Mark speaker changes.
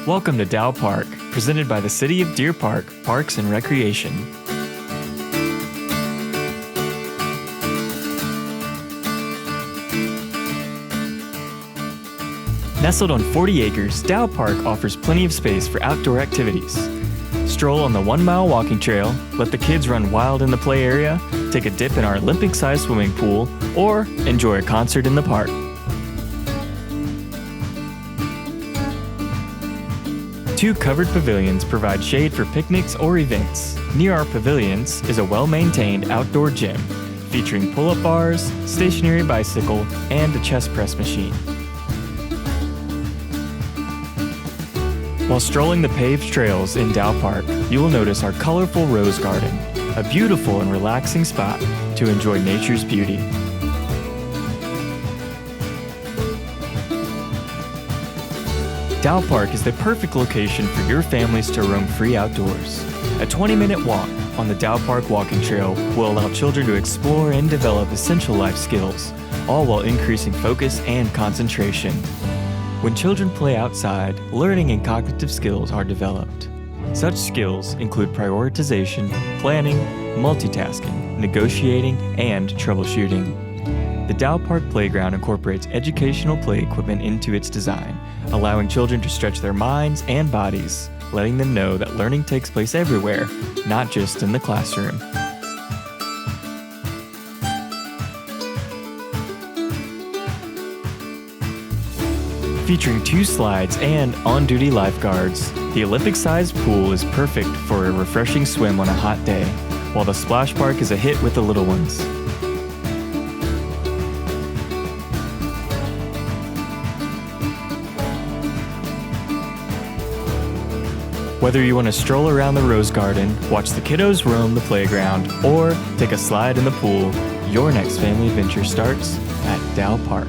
Speaker 1: Welcome to Dow Park, presented by the City of Deer Park Parks and Recreation. Nestled on 40 acres, Dow Park offers plenty of space for outdoor activities. Stroll on the 1-mile walking trail, let the kids run wild in the play area, take a dip in our Olympic-sized swimming pool, or enjoy a concert in the park. Two covered pavilions provide shade for picnics or events. Near our pavilions is a well-maintained outdoor gym featuring pull-up bars, stationary bicycle, and a chest press machine. While strolling the paved trails in Dow Park, you will notice our colorful rose garden, a beautiful and relaxing spot to enjoy nature's beauty. Dow Park is the perfect location for your families to roam free outdoors. A 20-minute walk on the Dow Park walking trail will allow children to explore and develop essential life skills, all while increasing focus and concentration. When children play outside, learning and cognitive skills are developed. Such skills include prioritization, planning, multitasking, negotiating, and troubleshooting. The Dow Park Playground incorporates educational play equipment into its design, allowing children to stretch their minds and bodies, letting them know that learning takes place everywhere, not just in the classroom. Featuring 2 slides and on-duty lifeguards, the Olympic-sized pool is perfect for a refreshing swim on a hot day, while the splash park is a hit with the little ones. Whether you want to stroll around the rose garden, watch the kiddos roam the playground, or take a slide in the pool, your next family adventure starts at Dow Park.